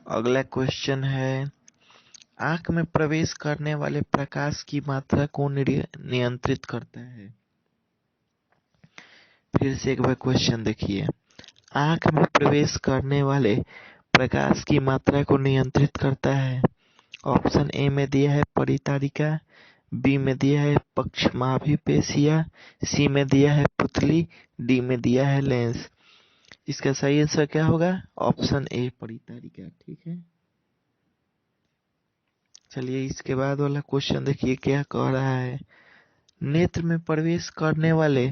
अगला क्वेश्चन है, आंख में प्रवेश करने वाले प्रकाश की मात्रा को नियंत्रित करता है। फिर से एक बार क्वेश्चन देखिए, आंख में प्रवेश करने वाले प्रकाश की मात्रा को नियंत्रित करता है। ऑप्शन ए में दिया है परितारिका, बी में दिया है पक्षमाभिपेशिया, सी में दिया है पुतली, डी में दिया है लेंस। इसका सही आंसर क्या होगा? ऑप्शन ए परितारिका। ठीक है, चलिए इसके बाद वाला क्वेश्चन देखिए क्या कह रहा है। नेत्र में प्रवेश करने वाले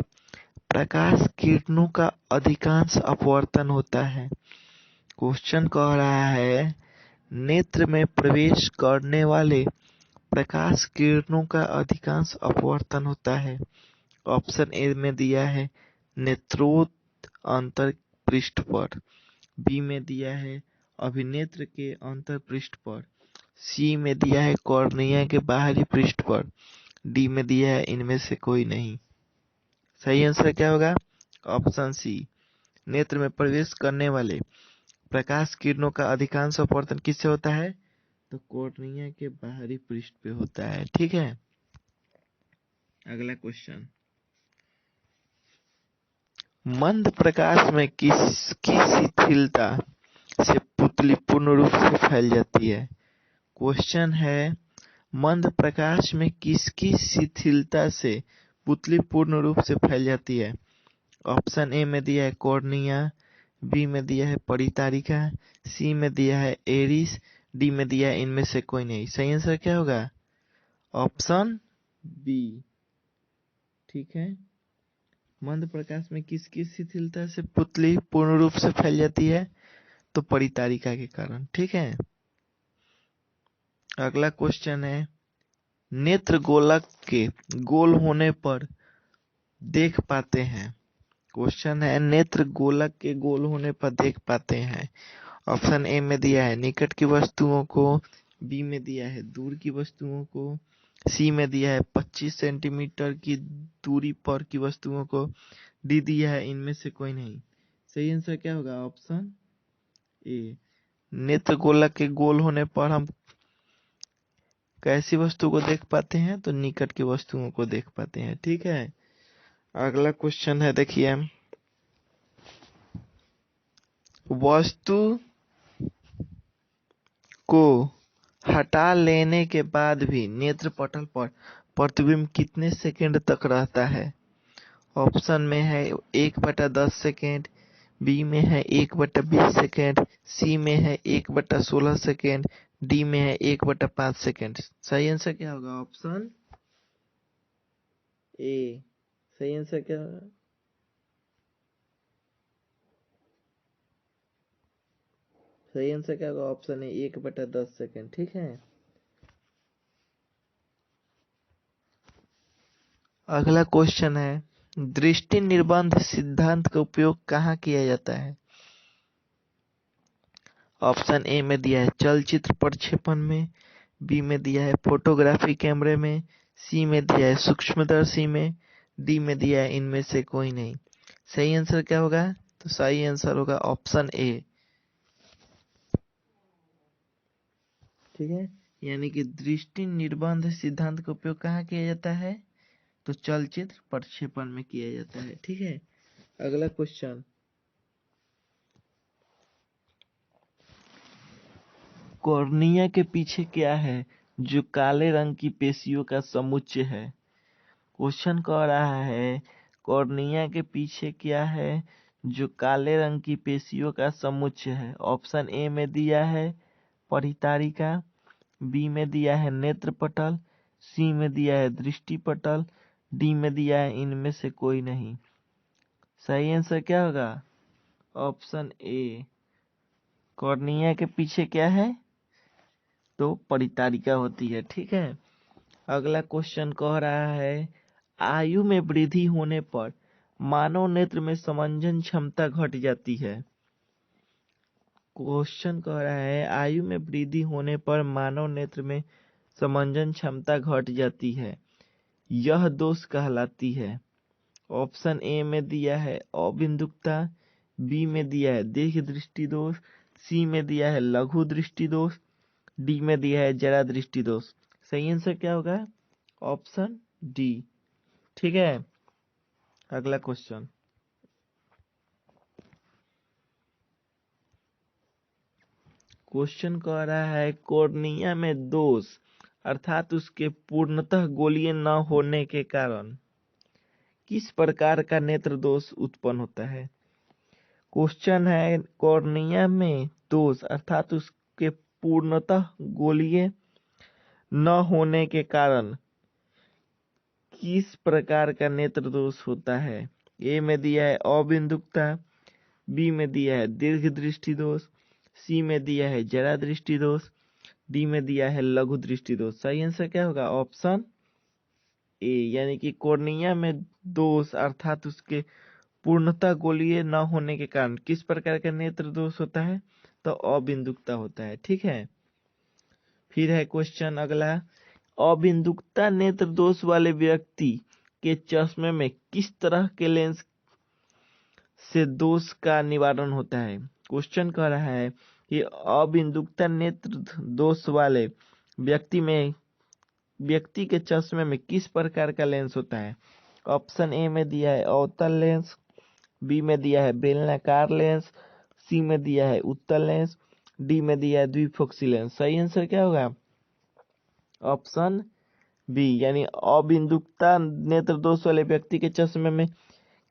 प्रकाश किरणों का अधिकांश अपवर्तन होता है। क्वेश्चन कह रहा है, नेत्र में प्रवेश करने वाले प्रकाश किरणों का अधिकांश अपवर्तन होता है। ऑप्शन ए में दिया है नेत्रोत अंतर पृष्ठ पर, बी में दिया है अभिनेत्र के अंतर पृष्ठ पर, सी में दिया है कॉर्निया के बाहरी पृष्ठ पर, डी में दिया है इनमें से कोई नहीं। सही आंसर क्या होगा? ऑप्शन सी, नेत्र में प्रवेश करने वाले प्रकाश किरणों का अधिकांश अपवर्तन किससे होता है? तो कॉर्निया के बाहरी पृष्ठ पे होता है। ठीक है, अगला क्वेश्चन, मंद प्रकाश में किसकी शिथिलता से पुतली पूर्ण रूप से फैल जाती है? क्वेश्चन है, मंद प्रकाश में किसकी शिथिलता से पुतली पूर्ण रूप से फैल जाती है? ऑप्शन ए में दिया है कॉर्निया, बी में दिया है परितारिका, सी में दिया है एरिस, डी में दिया है इनमें से कोई नहीं। सही आंसर क्या होगा? Option B. ठीक है, मंद प्रकाश में किसकी शिथिलता से पुतली पूर्ण रूप से फैल जाती है? तो परितारिका के कारण। ठीक है, अगला क्वेश्चन है, नेत्र गोलक के गोल होने पर देख पाते हैं। क्वेश्चन है, नेत्र गोलक के गोल होने पर देख पाते हैं। ऑप्शन ए में दिया है निकट की वस्तुओं को, बी में दिया है दूर की वस्तुओं को, सी में दिया है 25 सेंटीमीटर की दूरी पर की वस्तुओं को, डी दिया है इनमें से कोई नहीं। सही आंसर क्या होगा? ऑप्शन ए, नेत्र गोलक के गोल होने पर हम कैसी वस्तु को देख पाते हैं? तो निकट की वस्तुओं को देख पाते हैं। ठीक है, अगला क्वेश्चन है देखिए, वस्तु को हटा लेने के बाद भी नेत्र पटल पर प्रतिबिंब कितने सेकंड तक रहता है? ऑप्शन में है 1/10 सेकेंड, बी में है 1/20 सेकेंड, सी में है 1/16 सेकेंड, डी में है 1/5 सेकेंड। सही आंसर क्या होगा? ऑप्शन ए। सही आंसर क्या होगा? सही आंसर क्या होगा? ऑप्शन है 1/10 सेकेंड। ठीक है, अगला क्वेश्चन है, दृष्टि निर्बंध सिद्धांत का उपयोग कहाँ किया जाता है? ऑप्शन ए में दिया है चलचित्र प्रक्षेपण में, बी में दिया है फोटोग्राफी कैमरे में, सी में दिया है सूक्ष्मदर्शी में, डी में दिया है इनमें से कोई नहीं। सही आंसर क्या होगा? तो सही आंसर होगा ऑप्शन ए। ठीक है, यानी कि दृष्टि निर्बंध सिद्धांत का उपयोग कहाँ किया जाता है? तो चलचित्र प्रक्षेपण में किया जाता है। ठीक है, अगला क्वेश्चन, कॉर्निया के पीछे क्या है जो काले रंग की पेशियों का समुच्चय है? क्वेश्चन कह रहा है, कॉर्निया के पीछे क्या है जो काले रंग की पेशियों का समुच्चय है? ऑप्शन ए में दिया है परितारिका, बी में दिया है नेत्र पटल, सी में दिया है दृष्टि पटल, डी में दिया है इनमें से कोई नहीं। सही आंसर क्या होगा? ऑप्शन ए, कॉर्निया के पीछे क्या है? तो परितारिका होती है। ठीक है, अगला क्वेश्चन कह रहा है, आयु में वृद्धि होने पर मानव नेत्र में समंजन क्षमता घट जाती है। क्वेश्चन कह रहा है, आयु में वृद्धि होने पर मानव नेत्र में समंजन क्षमता घट जाती है, यह दोष कहलाती है। ऑप्शन ए में दिया है अबिंदुकता, बी में दिया है दीर्घ दृष्टि दोष, सी में दिया है लघु दृष्टि दोष, डी में दिया है जरा दृष्टि दोष। सही आंसर क्या होगा? Option D. ठीक है, अगला क्वेश्चन। क्वेश्चन कह रहा है कॉर्निया में दोष अर्थात उसके पूर्णतः गोलीय न होने के कारण किस प्रकार का नेत्र दोष उत्पन्न होता है? क्वेश्चन है कॉर्निया में दोष अर्थात उसके पूर्णतः गोलीय न होने के कारण किस प्रकार का नेत्र दोष होता है? ए में दिया है अबिंदुकता, बी में दिया है दीर्घ दृष्टि दोष, सी में दिया है जरा दृष्टि दोष, डी में दिया है लघु दृष्टि दोष। सही आंसर क्या होगा? ऑप्शन ए, यानी कि कॉर्निया में दोष अर्थात उसके पूर्णतः गोलीय न होने के कारण किस प्रकार का नेत्र दोष होता है? तो अबिंदुकता होता है। ठीक है, फिर है क्वेश्चन अगला, अबिंदुकता नेत्र दोष वाले व्यक्ति के चश्मे में किस तरह के लेंस से दोष का निवारण होता है? क्वेश्चन कह रहा है कि अबिंदुकता नेत्र दोष वाले व्यक्ति के चश्मे में किस प्रकार का लेंस होता है? ऑप्शन ए में दिया है अवतल लेंस, बी में दिया है बेलनाकार लेंस, सी में दिया है उत्तल लेंस, डी में दिया है द्विफोक्सी लेंस। सही आंसर क्या होगा? ऑप्शन बी, यानी अबिंदुकता नेत्र दोष वाले व्यक्ति के चश्मे में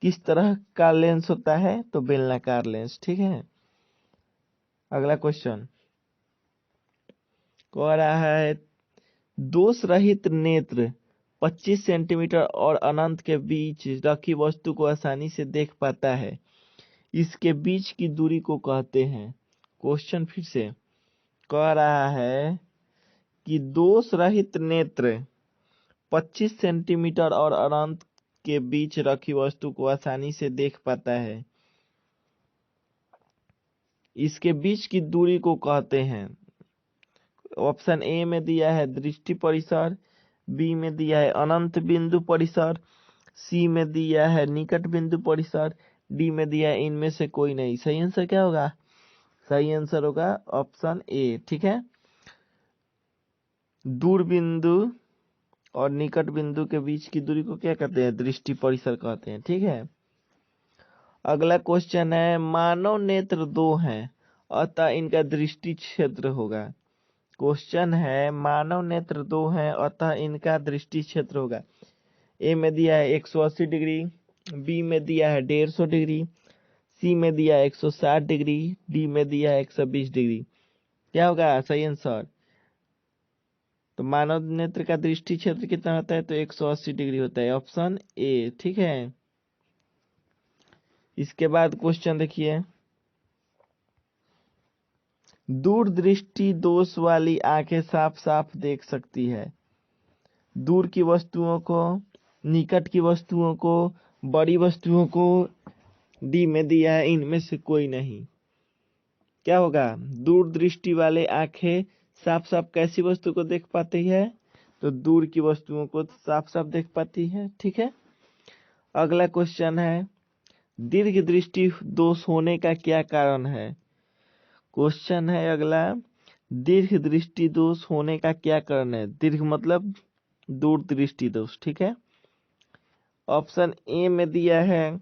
किस तरह का लेंस होता है? तो बेलनाकार लेंस। ठीक है, अगला क्वेश्चन कह रहा है दोष रहित नेत्र 25 सेंटीमीटर और अनंत के बीच रखी वस्तु को आसानी से देख पाता है, इसके बीच की दूरी को कहते हैं। क्वेश्चन फिर से कह रहा है कि दोष रहित नेत्र 25 सेंटीमीटर और अनंत के बीच रखी वस्तु को आसानी से देख पाता है, इसके बीच की दूरी को कहते हैं। ऑप्शन ए में दिया है दृष्टि परिसर, बी में दिया है अनंत बिंदु परिसर, सी में दिया है निकट बिंदु परिसर, डी में दिया है इनमें से कोई नहीं। सही आंसर क्या होगा? सही आंसर होगा ऑप्शन ए। ठीक है, दूर बिंदु और निकट बिंदु के बीच की दूरी को क्या कहते हैं? दृष्टि परिसर कहते हैं। ठीक है, अगला क्वेश्चन है मानव नेत्र दो हैं अतः इनका दृष्टि क्षेत्र होगा। क्वेश्चन है मानव नेत्र दो हैं अतः इनका दृष्टि क्षेत्र होगा। ए में दिया है 180 डिग्री, बी में दिया है 150 डिग्री, सी में दिया है 160 डिग्री, डी में दिया है 120 डिग्री। क्या होगा सही आंसर? तो मानव नेत्र का दृष्टि क्षेत्र कितना होता है? तो 180 डिग्री होता है। Option A. ठीक है, इसके बाद क्वेश्चन देखिए, दूर दृष्टि दोष वाली आंखें साफ साफ देख सकती है, दूर की वस्तुओं को, निकट की वस्तुओं को, बड़ी वस्तुओं को। डी में दिया है इनमें से कोई नहीं। क्या होगा? दूर दृष्टि वाले आंखें साफ साफ कैसी वस्तु को देख पाती है? तो दूर की वस्तुओं को साफ साफ देख पाती है। ठीक है, अगला क्वेश्चन है दीर्घ दृष्टि दोष होने का क्या कारण है? क्वेश्चन है अगला, दीर्घ दृष्टि दोष होने का क्या कारण है? दीर्घ मतलब दूर दृष्टि दोष। ठीक है, ऑप्शन ए में दिया है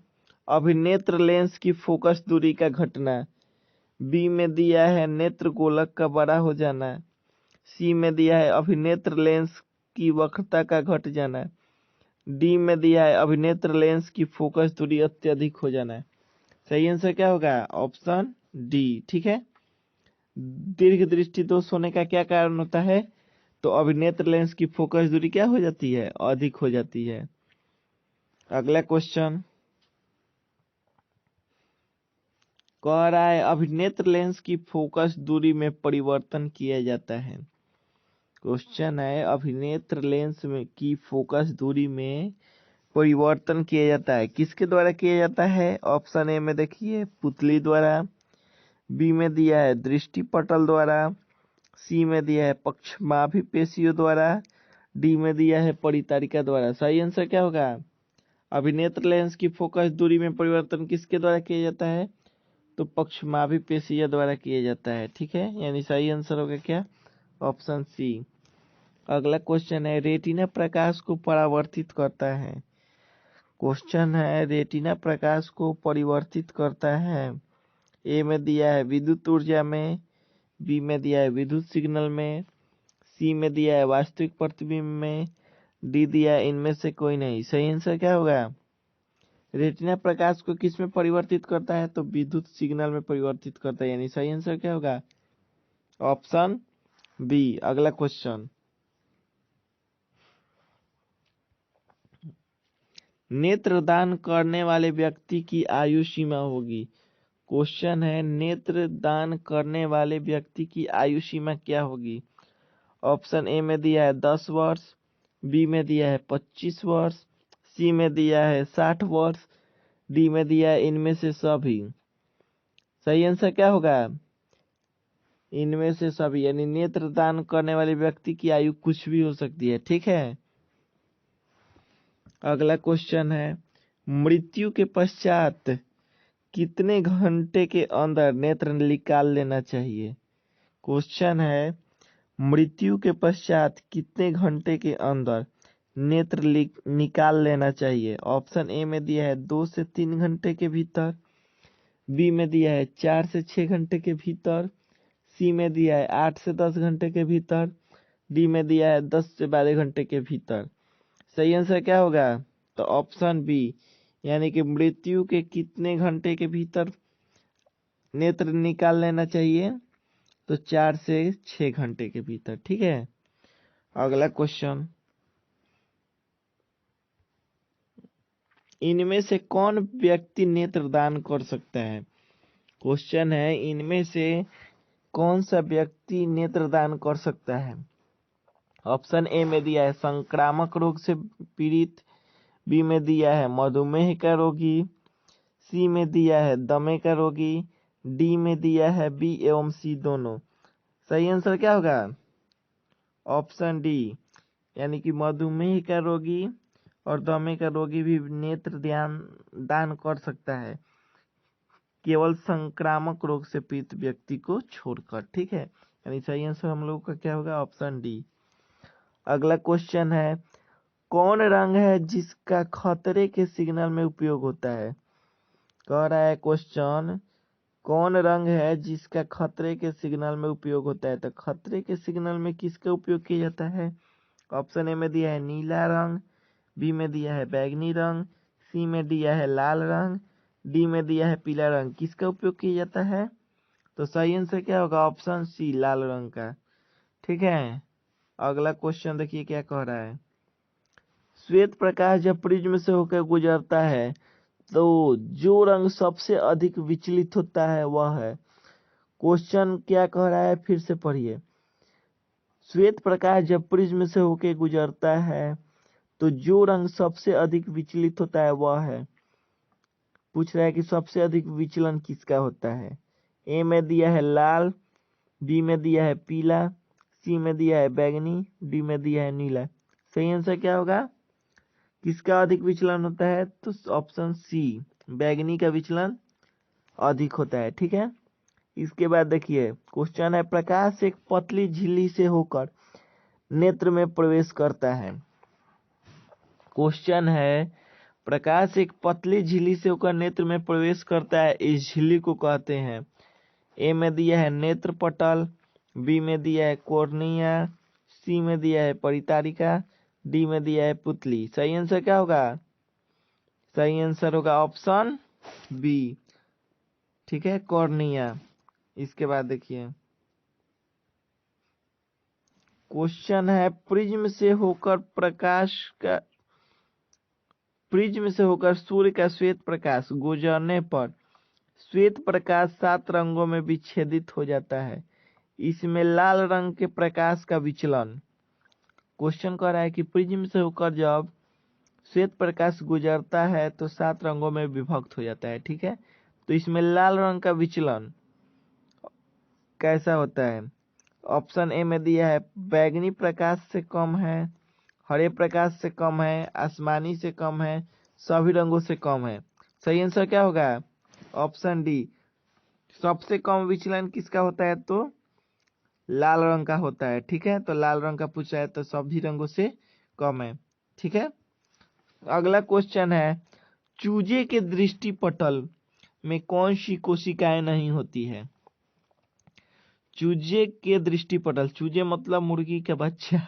अभिनेत्र लेंस की फोकस दूरी का घटना, बी में दिया है नेत्र गोलक का बड़ा हो जाना, सी में दिया है अभिनेत्र लेंस की वक्रता का घट जाना, डी में दिया है अभिनेत्र लेंस की फोकस दूरी अत्यधिक हो जाना। सही आंसर क्या होगा? Option D. ठीक है, दीर्घ दृष्टि दोष होने का क्या कारण होता है? तो अभिनेत्र लेंस की फोकस दूरी क्या हो जाती है? अधिक हो जाती है। अगला क्वेश्चन कह रहा है अभिनेत्र लेंस की फोकस दूरी में परिवर्तन किया जाता है। क्वेश्चन है अभिनेत्र लेंस में की फोकस दूरी में परिवर्तन किया जाता है, किसके द्वारा किया जाता है? ऑप्शन ए में देखिए पुतली द्वारा, बी में दिया है दृष्टि पटल द्वारा, सी में दिया है पक्षमाभि पेशियों द्वारा, डी में दिया है परितारिका द्वारा। सही आंसर क्या होगा? अभिनेत्र लेंस की फोकस दूरी में परिवर्तन किसके द्वारा किया जाता है? तो पक्षमाभी पेशियों द्वारा किया जाता है। ठीक है, यानी सही आंसर होगा क्या, ऑप्शन सी। अगला क्वेश्चन है, रेटिना प्रकाश को परावर्तित करता है। क्वेश्चन है, रेटिना प्रकाश को परिवर्तित करता है। ए में दिया है विद्युत ऊर्जा में, बी में दिया है विद्युत सिग्नल में, सी में दिया है वास्तविक प्रतिबिंब में, डी दिया है इनमें से कोई नहीं। सही आंसर क्या होगा, रेटिना प्रकाश को किस में परिवर्तित करता है, तो विद्युत सिग्नल में परिवर्तित करता है, यानी सही आंसर क्या होगा, ऑप्शन बी। अगला क्वेश्चन, नेत्रदान करने वाले व्यक्ति की आयु सीमा होगी। क्वेश्चन है, नेत्र दान करने वाले व्यक्ति की आयु सीमा क्या होगी। ऑप्शन ए में दिया है 10 वर्ष, बी में दिया है 25 वर्ष, सी में दिया है 60 वर्ष, डी में दिया है इनमें से सभी। सही आंसर क्या होगा, इनमें से सभी, यानी नेत्र दान करने वाले व्यक्ति की आयु कुछ भी हो सकती है। ठीक है, अगला क्वेश्चन है, मृत्यु के पश्चात कितने घंटे के अंदर नेत्र निकाल लेना चाहिए। क्वेश्चन है, मृत्यु के पश्चात कितने घंटे के अंदर नेत्र निकाल लेना चाहिए। ऑप्शन ए में दिया है 2 से 3 घंटे के भीतर, बी में दिया है 4 से 6 घंटे के भीतर, सी में दिया है 8 से 10 घंटे के भीतर, डी में दिया है 10 से 12 घंटे के भीतर। सही आंसर क्या होगा, तो ऑप्शन बी, यानी कि मृत्यु के कितने घंटे के भीतर नेत्र निकाल लेना चाहिए, तो 4 से 6 घंटे के भीतर। ठीक है, अगला क्वेश्चन, इनमें से कौन व्यक्ति नेत्रदान कर सकता है। क्वेश्चन है, इनमें से कौन सा व्यक्ति नेत्रदान कर सकता है। ऑप्शन ए में दिया है संक्रामक रोग से पीड़ित, बी में दिया है मधुमेह का रोगी, सी में दिया है दमे का रोगी, डी में दिया है बी एवं सी दोनों। सही आंसर क्या होगा, ऑप्शन डी, यानी कि मधुमेह का रोगी और दमे का रोगी भी नेत्र दान कर सकता है, केवल संक्रामक रोग से पीड़ित व्यक्ति को छोड़कर। ठीक है, यानी सही आंसर हम लोगों का क्या होगा, ऑप्शन डी। अगला क्वेश्चन है, कौन रंग है जिसका खतरे के सिग्नल में उपयोग होता है। कह रहा है क्वेश्चन, कौन रंग है जिसका खतरे के सिग्नल में उपयोग होता है। तो खतरे के सिग्नल में किसका उपयोग किया जाता है। ऑप्शन ए में दिया है नीला रंग, बी में दिया है बैगनी रंग, सी में दिया है लाल रंग, डी में दिया है पीला रंग। किसका उपयोग किया जाता है, तो सही आंसर क्या होगा, ऑप्शन सी, लाल रंग का। ठीक है, अगला क्वेश्चन देखिए क्या कह रहा है, श्वेत प्रकाश जब प्रिज्म से होकर गुजरता है तो जो रंग सबसे अधिक विचलित होता है वह है। क्वेश्चन क्या कह रहा है, फिर से पढ़िए। श्वेत प्रकाश जब प्रिज्म से होकर गुजरता है तो जो रंग सबसे अधिक विचलित होता है वह है। पूछ रहा है कि सबसे अधिक विचलन किसका होता है। ए में दिया है लाल, बी में दिया है पीला, सी में दिया है बैगनी, डी में दिया है नीला। सही आंसर क्या होगा, किसका अधिक विचलन होता है, तो ऑप्शन सी, बैगनी का विचलन अधिक होता है। ठीक है, इसके बाद देखिए क्वेश्चन है, प्रकाश एक पतली झिल्ली से होकर नेत्र में प्रवेश करता है। क्वेश्चन है, प्रकाश एक पतली झिल्ली से होकर नेत्र में प्रवेश करता है, इस झिल्ली को कहते हैं। ए में दिया है नेत्र पटल, बी में दिया है कॉर्निया, सी में दिया है परितारिका, डी में दिया है पुतली। सही आंसर क्या होगा, सही आंसर होगा ऑप्शन बी। ठीक है, कॉर्निया। इसके बाद देखिए क्वेश्चन है, प्रिज्म से होकर सूर्य का श्वेत प्रकाश गुजरने पर श्वेत प्रकाश 7 रंगों में विच्छेदित हो जाता है, इसमें लाल रंग के प्रकाश का विचलन। क्वेश्चन कह रहा है कि प्रिज्म से होकर जब श्वेत प्रकाश गुजरता है तो 7 रंगों में विभक्त हो जाता है। ठीक है, तो इसमें लाल रंग का विचलन कैसा होता है। ऑप्शन ए में दिया है बैगनी प्रकाश से कम है, हरे प्रकाश से कम है, आसमानी से कम है, सभी रंगों से कम है। सही आंसर क्या होगा, ऑप्शन डी, सबसे कम विचलन किसका होता है? तो लाल रंग का होता है। ठीक है, तो लाल रंग का पूछा है तो सभी रंगों से कम है। ठीक है, अगला क्वेश्चन है, चूजे के दृष्टिपटल में कौन सी कोशिकाएं नहीं होती है? चूजे के दृष्टिपटल, चूजे मतलब मुर्गी का बच्चा।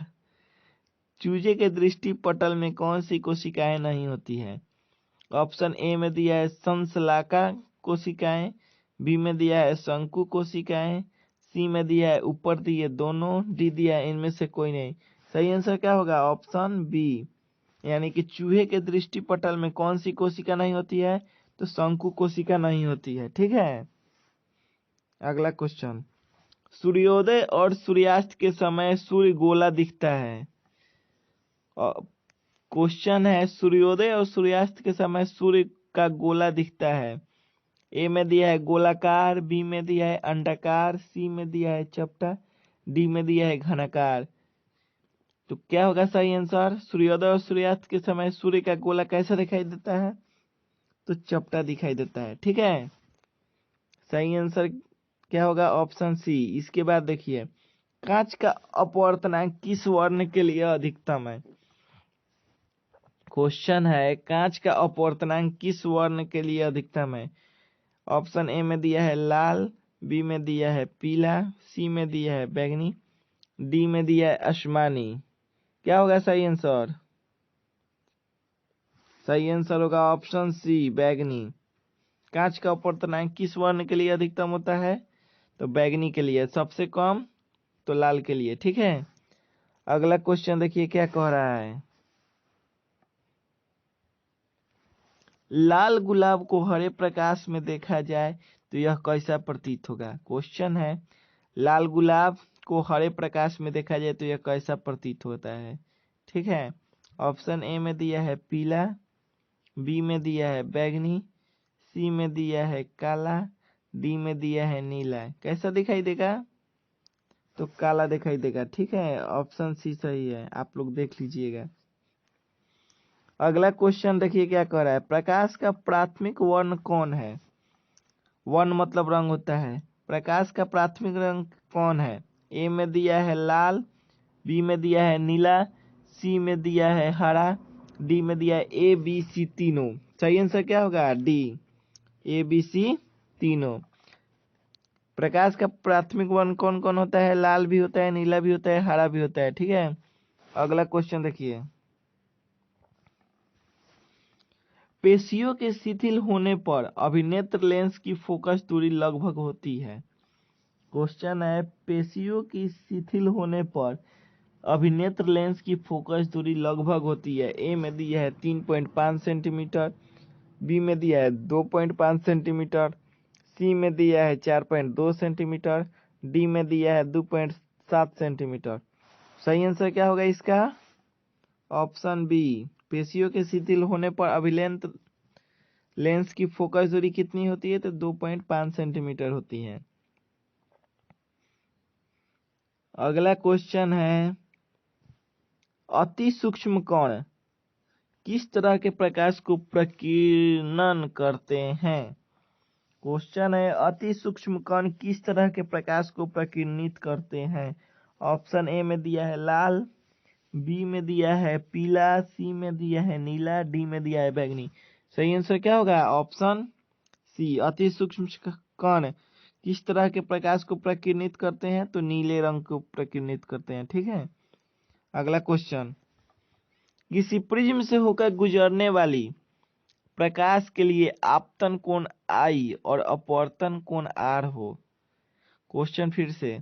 चूजे के दृष्टिपटल में कौन सी कोशिकाएं नहीं होती है? ऑप्शन ए में दिया है संश्लाका कोशिकाएं, बी में दिया है शंकु कोशिकाएं, सी में दिया है ऊपर दिए दोनों, डी दिया है इनमें से कोई नहीं। सही आंसर क्या होगा? ऑप्शन बी, यानी कि चूहे के दृष्टिपटल में कौन सी कोशिका नहीं होती है? तो शंकु कोशिका नहीं होती है। ठीक है, अगला क्वेश्चन, सूर्योदय और सूर्यास्त के समय सूर्य गोला दिखता है। क्वेश्चन है, सूर्योदय और सूर्यास्त के समय सूर्य का गोला दिखता है। ए में दिया है गोलाकार, बी में दिया है अंडाकार, सी में दिया है चपटा, डी में दिया है घनाकार। तो क्या होगा सही आंसर? सूर्योदय और सूर्यास्त के समय सूर्य का गोला कैसा दिखाई देता है? तो चपटा दिखाई देता है। ठीक है, सही आंसर क्या होगा? Option C. इसके बाद देखिए, कांच का अपवर्तनांक किस वर्ण के लिए अधिकतम है? क्वेश्चन है, कांच का अपवर्तनांक किस वर्ण के लिए अधिकतम है? ऑप्शन ए में दिया है लाल, बी में दिया है पीला, सी में दिया है बैंगनी, डी में दिया है आसमानी। क्या होगा सही आंसर? सही आंसर होगा ऑप्शन सी, बैंगनी। कांच का अपवर्तनांक किस वर्ण के लिए अधिकतम होता है? तो बैंगनी के लिए। सबसे कम तो लाल के लिए। ठीक है, अगला क्वेश्चन देखिए क्या कह रहा है, लाल गुलाब को हरे प्रकाश में देखा जाए तो यह कैसा प्रतीत होगा? क्वेश्चन है, लाल गुलाब को हरे प्रकाश में देखा जाए तो यह कैसा प्रतीत होता है? ठीक है, ऑप्शन ए में दिया है पीला, बी में दिया है बैंगनी, सी में दिया है काला, डी में दिया है नीला। कैसा दिखाई देगा? तो काला दिखाई देगा। ठीक है, ऑप्शन सी सही है, आप लोग देख लीजिएगा। अगला क्वेश्चन देखिए क्या कह रहा है, प्रकाश का प्राथमिक वर्ण कौन है? वर्ण मतलब रंग होता है। प्रकाश का प्राथमिक रंग कौन है? ए में दिया है लाल, बी में दिया है नीला, सी में दिया है हरा, डी में दिया है ए बी सी तीनों। सही आंसर क्या होगा? डी, ए बी सी तीनों। प्रकाश का प्राथमिक वर्ण कौन कौन होता है? लाल भी होता है, नीला भी होता है, हरा भी होता है। ठीक है, अगला क्वेश्चन देखिए, पेशियों के शिथिल होने पर अभिनेत्र लेंस की फोकस दूरी लगभग होती है। क्वेश्चन है, पेशियों की शिथिल होने पर अभिनेत्र लेंस की फोकस दूरी लगभग होती है। ए में दिया है 3.5 सेंटीमीटर, बी में दिया है 2.5 सेंटीमीटर, सी में दिया है 4.2 सेंटीमीटर, डी में दिया है 2.7 सेंटीमीटर। सही आंसर क्या होगा इसका? ऑप्शन बी, पेशियों के शिथिल होने पर अभिनेत्र लेंस की फोकस दूरी कितनी होती है? तो 2.5 सेंटीमीटर होती है। अगला क्वेश्चन है, अति सूक्ष्म कण किस तरह के प्रकाश को प्रकीर्णन करते हैं? क्वेश्चन है, अति सूक्ष्म कण किस तरह के प्रकाश को प्रकीर्णित करते हैं? ऑप्शन ए में दिया है लाल, बी में दिया है पीला, सी में दिया है नीला, डी में दिया है बैंगनी। सही आंसर क्या होगा? ऑप्शन सी, अति सूक्ष्म कण किस तरह के प्रकाश को प्रकीर्णित करते हैं? तो नीले रंग को प्रकीर्णित करते हैं। ठीक है, अगला क्वेश्चन, किसी प्रिज्म से होकर गुजरने वाली प्रकाश के लिए आपतन कोण आई और अपवर्तन कोण आर हो। क्वेश्चन फिर से,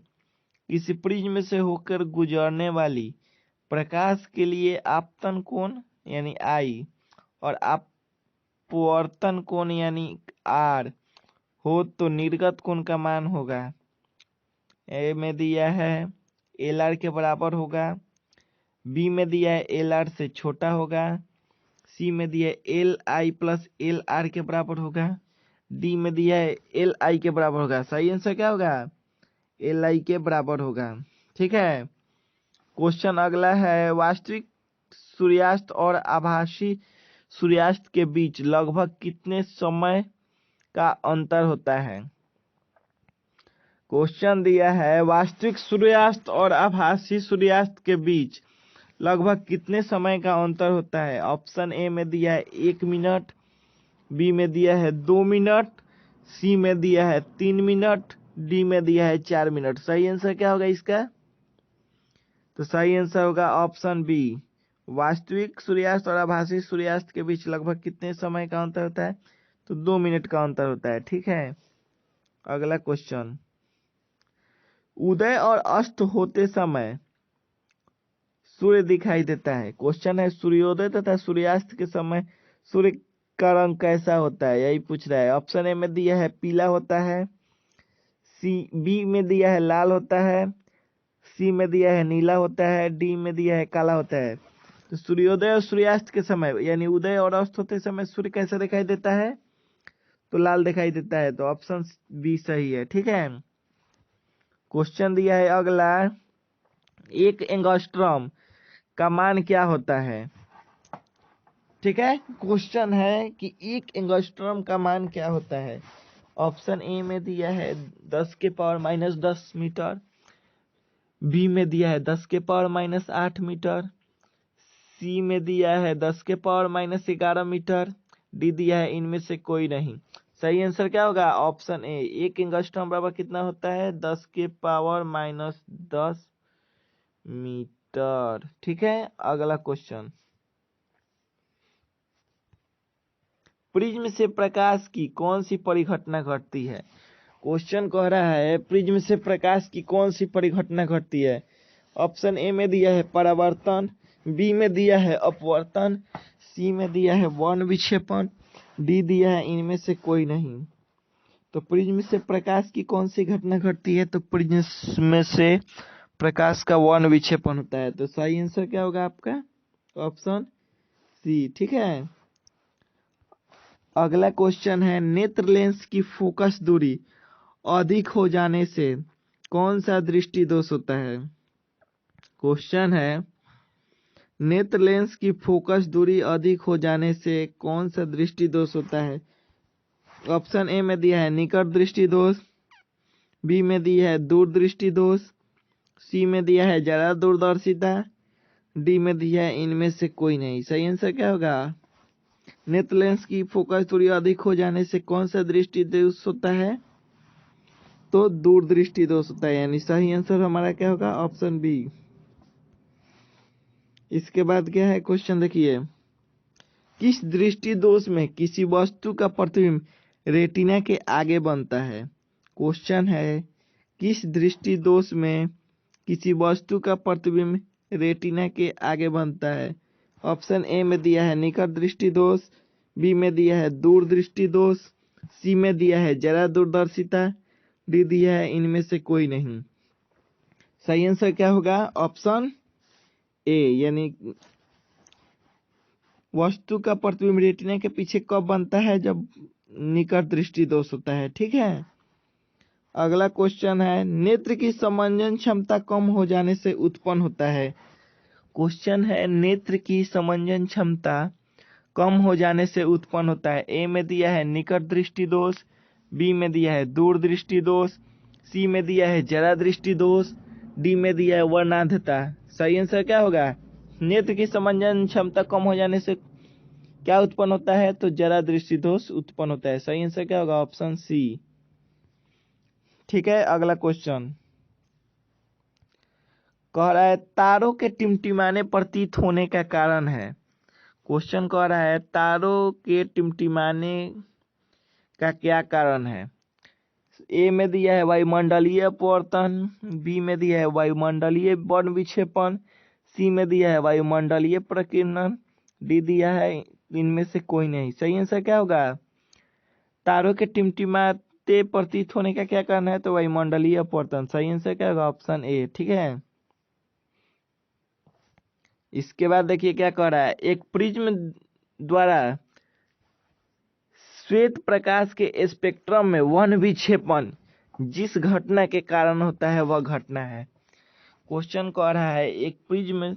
किसी प्रिज्म से होकर गुजरने वाली प्रकाश के लिए आपतन कोण यानी आई और अपवर्तन कोण यानी आर हो तो निर्गत कोण का मान होगा। ए में दिया है एल आर के बराबर होगा, बी में दिया है एल आर से छोटा होगा, सी में दिया है L I plus L R के बराबर होगा, डी में दिया है एल आई के बराबर होगा। सही आंसर क्या होगा? एल आई के बराबर होगा। ठीक है, क्वेश्चन अगला है, वास्तविक सूर्यास्त और आभासी सूर्यास्त के बीच लगभग कितने समय का अंतर होता है? क्वेश्चन दिया है वास्तविक सूर्यास्त और आभासी सूर्यास्त के बीच लगभग कितने समय का अंतर होता है। ऑप्शन ए में दिया है 1 मिनट, बी में दिया है 2 मिनट, सी में दिया है 3 मिनट, डी में दिया है 4 मिनट। सही आंसर क्या होगा इसका? तो सही आंसर होगा ऑप्शन बी। वास्तविक सूर्यास्त और आभासी सूर्यास्त के बीच लगभग कितने समय का अंतर होता है? तो 2 मिनट का अंतर होता है। ठीक है, अगला क्वेश्चन। उदय और अस्त होते समय सूर्य दिखाई देता है। क्वेश्चन है सूर्योदय तथा सूर्यास्त के समय सूर्य का रंग कैसा होता है, यही पूछ रहा है। ऑप्शन ए में दिया है पीला होता है, बी में दिया है लाल होता है, सी में दिया है नीला होता है, डी में दिया है काला होता है। तो सूर्योदय और सूर्यास्त के समय यानी उदय और अस्त होते समय सूर्य कैसा दिखाई देता है? तो लाल दिखाई देता है। तो ऑप्शन बी सही है। ठीक है, क्वेश्चन दिया है अगला, 1 एंगस्ट्रॉम का मान क्या होता है। ठीक है, क्वेश्चन है कि 1 एंगस्ट्रॉम का मान क्या होता है। ऑप्शन ए में दिया है 10⁻⁻10 मीटर, बी में दिया है 10⁻⁻8 मीटर, सी में दिया है 10⁻11 मीटर, डी दिया है इनमें से कोई नहीं। सही आंसर क्या होगा? ऑप्शन ए। 1 एंगस्ट्रॉम बराबर कितना होता है? 10⁻10 मीटर। ठीक है, अगला क्वेश्चन। प्रिज्म से प्रकाश की कौन सी परिघटना घटती है। क्वेश्चन कह रहा है प्रिज्म से प्रकाश की कौन सी परिघटना घटती है। ऑप्शन ए में दिया है परावर्तन, बी में दिया है अपवर्तन, सी में दिया है वर्ण विक्षेपण, डी दिया है इनमें से कोई नहीं। तो प्रिज्म से प्रकाश की कौन सी घटना घटती है? तो प्रिज्म में से प्रकाश का वर्ण विक्षेपण होता है। तो सही आंसर क्या होगा आपका? Option C. ठीक है, अगला क्वेश्चन है नेत्र लेंस की फोकस दूरी अधिक हो जाने से कौन सा दृष्टि दोष होता है। क्वेश्चन है नेत्र लेंस की फोकस दूरी अधिक हो जाने से कौन सा दृष्टि दोष होता है। ऑप्शन ए में दिया है निकट दृष्टि दोष, बी में दिया है दूरदृष्टि दोष, सी में दिया है ज्यादा दूरदर्शिता, डी में दिया है इनमें से कोई नहीं। सही आंसर क्या होगा? नेत्र लेंस की फोकस दूरी अधिक हो जाने से कौन सा दृष्टि दोष होता है? तो दूरदृष्टि दोष होता है। यानी सही आंसर हमारा क्या होगा? Option B. इसके बाद क्या है क्वेश्चन देखिए, किस दृष्टि दोष में किसी वस्तु का प्रतिबिंब रेटिना के आगे बनता है। क्वेश्चन है किस दृष्टि दोष में किसी वस्तु का प्रतिबिंब रेटिना के आगे बनता है। ऑप्शन ए में दिया है निकट दृष्टि दोष, बी में दिया है दूर दृष्टि दोष, सी में दिया है ज्यादा दूरदर्शिता, डी दिया है इनमें से कोई नहीं। सही आंसर क्या होगा? ऑप्शन ए, यानी वस्तु का प्रतिबिंब रेटिना के पीछे कब बनता है? जब निकट दृष्टि दोष होता है। ठीक है, अगला क्वेश्चन है नेत्र की समंजन क्षमता कम हो जाने से उत्पन्न होता है। क्वेश्चन है नेत्र की समंजन क्षमता कम हो जाने से उत्पन्न होता है। ए में दिया है निकट दृष्टि दोष, बी में दिया है दूर दृष्टि दोष, सी में दिया है जरा दृष्टि दोष, डी में दिया है वर्णांधता। सही आंसर क्या होगा? नेत्र की समंजन क्षमता कम हो जाने से क्या उत्पन्न होता है? तो जरा दृष्टि दोष उत्पन्न होता है। सही आंसर क्या होगा? Option C. ठीक है, अगला क्वेश्चन कह रहा है तारों के टिमटिमाने प्रतीत होने का कारण है। क्वेश्चन कह रहा है तारों के टिमटिमाने का क्या कारण है। ए में दिया है वायुमंडलीय अपवर्तन, बी में दिया है वायुमंडलीय वर्ण विक्षेपण, सी में दिया है वायुमंडलीय प्रकीर्णन, डी दिया है इनमें से कोई नहीं। सही आंसर क्या होगा? तारों के टिमटिमाते प्रतीत होने का क्या कारण है? तो वायुमंडलीय अपवर्तन। सही आंसर क्या होगा? ऑप्शन ए। ठीक है, इसके बाद देखिए क्या कह रहा है, एक प्रिज्म द्वारा श्वेत प्रकाश के स्पेक्ट्रम में वर्ण विक्षेपण जिस घटना के कारण होता है वह घटना है। क्वेश्चन कह रहा है एक प्रिज्म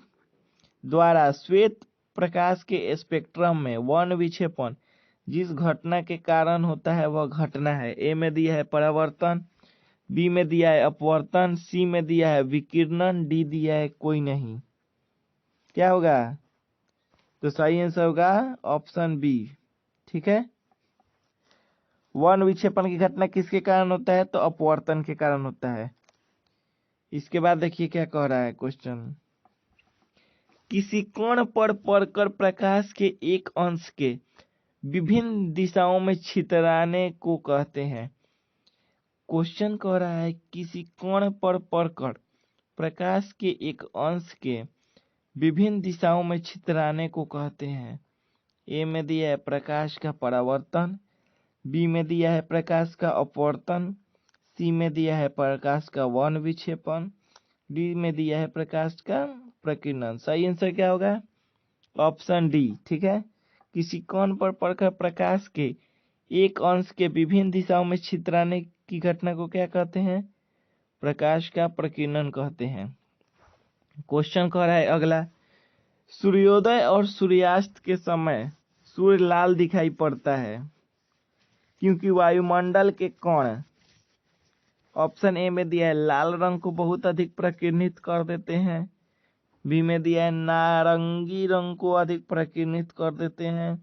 द्वारा श्वेत प्रकाश के स्पेक्ट्रम में वर्ण विक्षेपण जिस घटना के कारण होता है वह घटना है। ए में दिया है परावर्तन, बी में दिया है अपवर्तन, सी में दिया है विकिरणन, डी दिया है कोई नहीं। क्या होगा? तो सही आंसर होगा ऑप्शन बी। ठीक है, वन विक्षेपण की घटना किसके कारण होता है? तो अपवर्तन के कारण होता है। इसके बाद देखिए क्या कह रहा है क्वेश्चन। किसी कोण पर पड़कर प्रकाश के एक अंश के विभिन्न दिशाओं में छितराने को कहते हैं। क्वेश्चन कह रहा है किसी कोण पर पड़कर प्रकाश के एक अंश के विभिन्न दिशाओं में छितराने को कहते हैं। ए में दिया है प्रकाश का परावर्तन, बी में दिया है प्रकाश का अपवर्तन, सी में दिया है प्रकाश का वन विक्षेपण, डी में दिया है प्रकाश का प्रकीर्णन। सही आंसर क्या होगा? Option D. ठीक है, किसी कोण पर पड़कर प्रकाश के एक अंश के विभिन्न दिशाओं में छितराने की घटना को क्या कहते हैं? प्रकाश का प्रकीर्णन कहते हैं। क्वेश्चन कह रहा है अगला, सूर्योदय और सूर्यास्त के समय सूर्य लाल दिखाई पड़ता है क्योंकि वायुमंडल के कण, ऑप्शन ए में दिया है लाल रंग को बहुत अधिक प्रकीर्णित कर देते हैं, बी में दिया है नारंगी रंग को अधिक प्रकीर्णित कर देते हैं,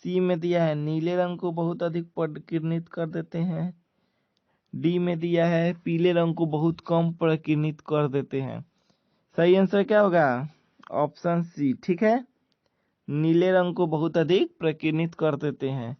सी में दिया है नीले रंग को बहुत अधिक प्रकीर्णित कर देते हैं, डी में दिया है पीले रंग को बहुत कम प्रकीर्णित कर देते हैं। सही आंसर क्या होगा? Option C. ठीक है, नीले रंग को बहुत अधिक प्रकीर्णित कर देते हैं।